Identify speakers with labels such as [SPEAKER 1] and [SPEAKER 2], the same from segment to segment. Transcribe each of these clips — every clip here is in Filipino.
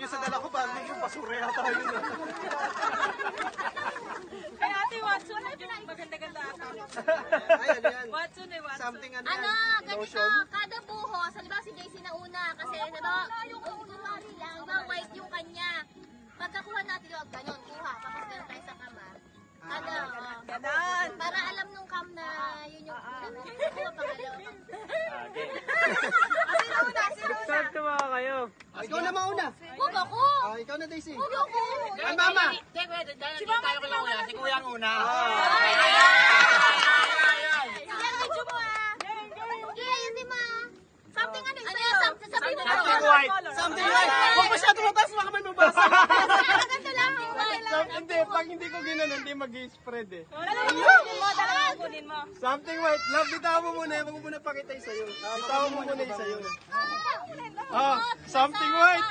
[SPEAKER 1] yung sa dala ko, parang yung basura yata yun.
[SPEAKER 2] Kay Ate Watson, maganda-ganda ata.
[SPEAKER 1] Ay, ano yan?
[SPEAKER 2] Watson eh, Watson.
[SPEAKER 1] Something ano
[SPEAKER 3] Ano,
[SPEAKER 1] yan?
[SPEAKER 3] ganito, kada buhos, halimbawa si JC na una, kasi kunwari lang, white yung kanya. Pagkakuha natin yung ganyan, kuha, tapos ganun tayo sa kama. Kada,
[SPEAKER 2] Ganon.
[SPEAKER 3] para alam nung cam na yun yung kuha pangalawa.
[SPEAKER 4] Saan tumawa kayo?
[SPEAKER 1] Ikaw na mauna.
[SPEAKER 3] Huwag ako!
[SPEAKER 1] Ikaw na, Daisy.
[SPEAKER 3] Huwag ako!
[SPEAKER 1] Ay, mama.
[SPEAKER 2] Si Mama ko lang una, si Kuya ang una.
[SPEAKER 3] Yan, medyo mo ah! Yeah, yun di ma! Something ano sa'yo? Sabihin mo
[SPEAKER 1] Something
[SPEAKER 3] mo!
[SPEAKER 1] white. Something white. Huwag masyado mataas, baka may mabasa.
[SPEAKER 3] Maganda lang, white.
[SPEAKER 4] Hindi, pag hindi ko ginanon, hindi mag-spread eh.
[SPEAKER 2] Dalawang kunin mo.
[SPEAKER 4] Something white. Love, bitaw mo muna. Huwag mo muna pakita yung sa'yo. Bitaw mo muna yung sa'yo. Ah, something white.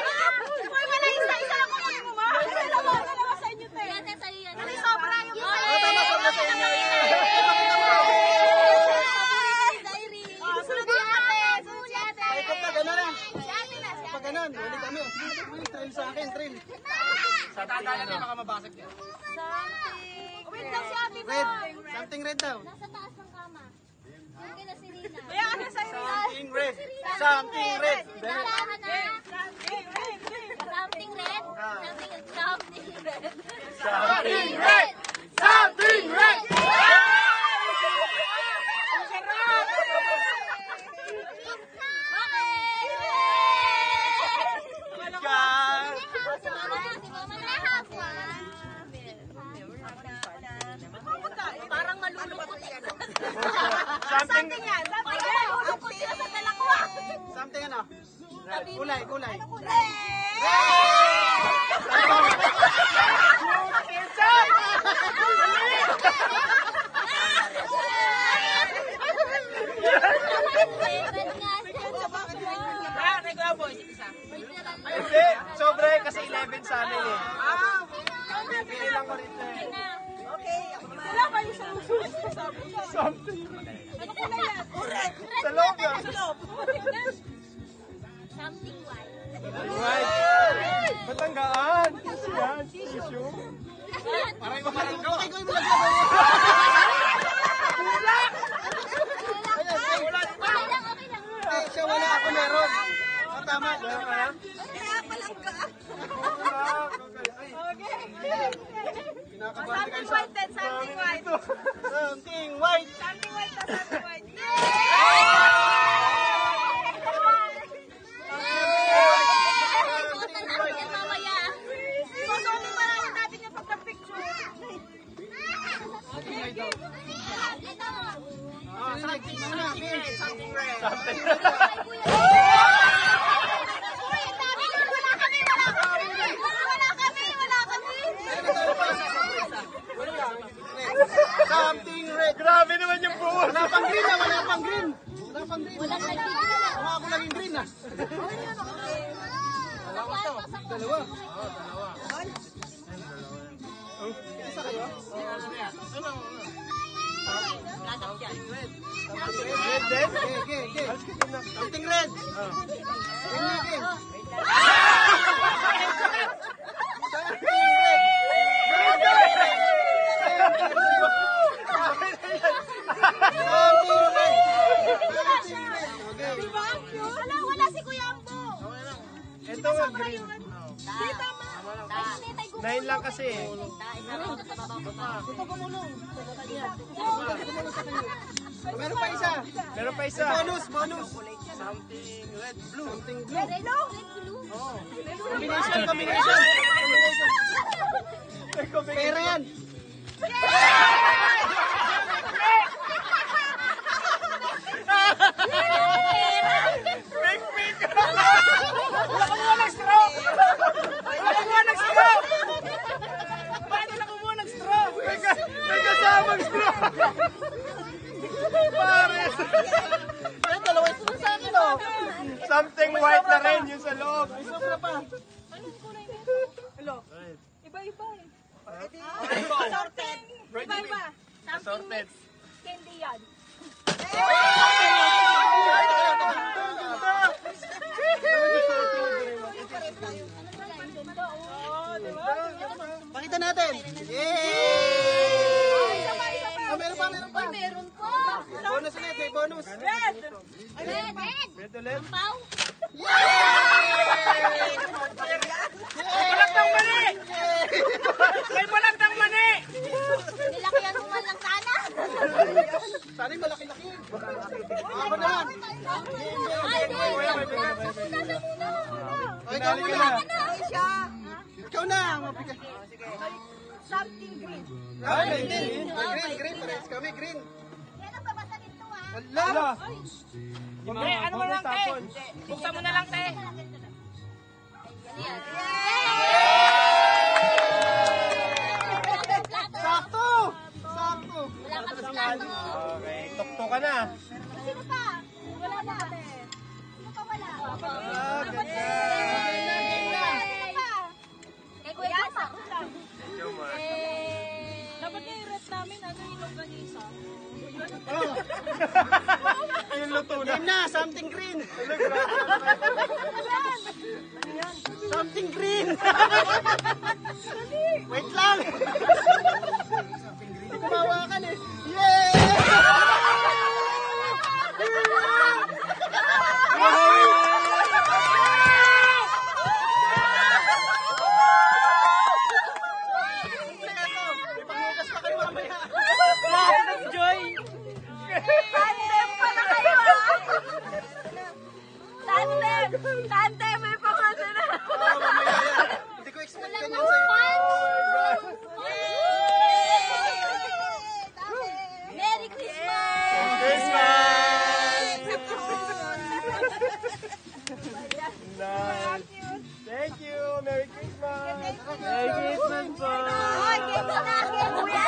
[SPEAKER 2] Wala isa lang kunin mo, ma. Dalawa sa inyo, te.
[SPEAKER 3] Yan, yan sa'yo yan.
[SPEAKER 2] Sobra yung
[SPEAKER 1] Tama, sobra sa inyo.
[SPEAKER 3] Diary.
[SPEAKER 2] Sunod si ate. Sunod si ate.
[SPEAKER 1] Ay, kapag gano'n na.
[SPEAKER 3] Si ate na, si ate.
[SPEAKER 1] Pag gano'n, ulit kami. Trail sa akin, trail. Sa tatay na baka mabasag yan.
[SPEAKER 2] Wait lang si ate mo.
[SPEAKER 1] Red. Something red daw.
[SPEAKER 3] Nasa taas ng kama. Yung kina si Rina.
[SPEAKER 2] Kaya ano sa'yo?
[SPEAKER 1] Something red. Something red.
[SPEAKER 3] Dahan na.
[SPEAKER 2] Something red.
[SPEAKER 3] Something red. Something red.
[SPEAKER 1] Something red. Something red.
[SPEAKER 3] Parang malulungkot yan.
[SPEAKER 4] Something,
[SPEAKER 2] Yan, something red.
[SPEAKER 1] Something ano? Kulay, kulay.
[SPEAKER 4] hindi. Sobra eh, kasi 11 sa amin eh. Bibili lang ko rito eh.
[SPEAKER 2] Wala ba yung sa susunod?
[SPEAKER 4] Something.
[SPEAKER 2] Ano ko na yan?
[SPEAKER 4] Sa loob ah.
[SPEAKER 3] Something white.
[SPEAKER 4] Right. Matanggaan. Yan. Tissue.
[SPEAKER 1] Parang maparang ko. Okay, ko yung
[SPEAKER 3] Okay lang.
[SPEAKER 1] siya wala ako meron. Tama.
[SPEAKER 2] Kaya palang ka.
[SPEAKER 1] Kinakabahan kayo
[SPEAKER 2] Something
[SPEAKER 1] sa...
[SPEAKER 2] white then, something white.
[SPEAKER 1] Something white.
[SPEAKER 2] Something white na something white.
[SPEAKER 3] Suotan natin yan mamaya.
[SPEAKER 2] Susunin pa namin natin yung pagka-picture.
[SPEAKER 3] Ito.
[SPEAKER 1] Something red. Something red.
[SPEAKER 4] Something.
[SPEAKER 3] Ay, kuya. Uy, ang dami nun. Wala kami.
[SPEAKER 1] Something red.
[SPEAKER 4] Grabe naman yung buhos.
[SPEAKER 1] Wala pang green ah, wala pang green. Wala pang green.
[SPEAKER 3] Walang nagtigil.
[SPEAKER 1] Mukha ako laging green ah. Dalawa. Isa kayo?
[SPEAKER 4] Red din.
[SPEAKER 1] Okay, okay, okay. Something red. Green na, green. Something red. Something red. Something red. Okay.
[SPEAKER 2] Wala si Kuya Ambo.
[SPEAKER 4] Ito ang green.
[SPEAKER 2] Dito ma.
[SPEAKER 4] 9 lang kasi eh.
[SPEAKER 1] Meron pa isa.
[SPEAKER 4] Meron pa isa.
[SPEAKER 1] Bonus, bonus. Something red, blue. Something blue.
[SPEAKER 3] Red, blue.
[SPEAKER 1] Combination, combination. Pera yan.
[SPEAKER 4] May kasamang straw. Pares.
[SPEAKER 1] Ay, dalawa ito sa akin, oh.
[SPEAKER 4] Something white na rin yung sa loob.
[SPEAKER 1] Ay, sobra pa.
[SPEAKER 2] Iba-iba eh.
[SPEAKER 4] Assorted.
[SPEAKER 2] Iba-iba.
[SPEAKER 4] Assorted.
[SPEAKER 2] Candy yan.
[SPEAKER 1] Pakita natin. Yay! Oh, meron pa, meron pa.
[SPEAKER 3] Meron po.
[SPEAKER 1] Bonus ulit, may bonus.
[SPEAKER 2] Red!
[SPEAKER 3] Red.
[SPEAKER 4] Red ulit.
[SPEAKER 3] Pau.
[SPEAKER 2] Balag ng mani! May balag ng mani!
[SPEAKER 3] Nilakihan mo man lang sana.
[SPEAKER 1] Sana yung malaki-laki. Ako naman.
[SPEAKER 3] Ay, Samuna.
[SPEAKER 1] Okay, ikaw muna.
[SPEAKER 2] Siya,
[SPEAKER 1] Ikaw na. Mabigat.
[SPEAKER 2] something green.
[SPEAKER 1] Ay, green. Green. Parehas kami, green.
[SPEAKER 3] Yan ang babasa nito ah.
[SPEAKER 1] Wala.
[SPEAKER 2] Te, ano mo lang, te? Buksan mo na lang, te.
[SPEAKER 3] Yan.
[SPEAKER 1] Sakto. Sakto.
[SPEAKER 3] Wala ka sa plato.
[SPEAKER 4] Okay, tukto ka na.
[SPEAKER 3] Sino pa? Wala na. Sino pa wala?
[SPEAKER 4] Ah, ganda.
[SPEAKER 3] Sino pa? Kay Kuya Jasa.
[SPEAKER 4] Medyo man.
[SPEAKER 2] Dapat yung red namin, ano yung longganisa?
[SPEAKER 1] Oh.
[SPEAKER 4] Yung luto na.
[SPEAKER 1] Game na. Something green. Something green. Wait lang. Kumawakan eh. Yay! Ipangugas pa kayo mamaya.
[SPEAKER 2] Joy!
[SPEAKER 3] Tandem pala kayo ah. Tandem! Tandem! May pangalan na.
[SPEAKER 1] Oh, mamaya yan. Hindi ko expect
[SPEAKER 3] Walang
[SPEAKER 1] ganyan sa'yo.
[SPEAKER 3] Merry Christmas!
[SPEAKER 4] Christmas! Nice. Thank you. Merry Christmas. Merry Christmas po.
[SPEAKER 3] Oy, game na! Game na!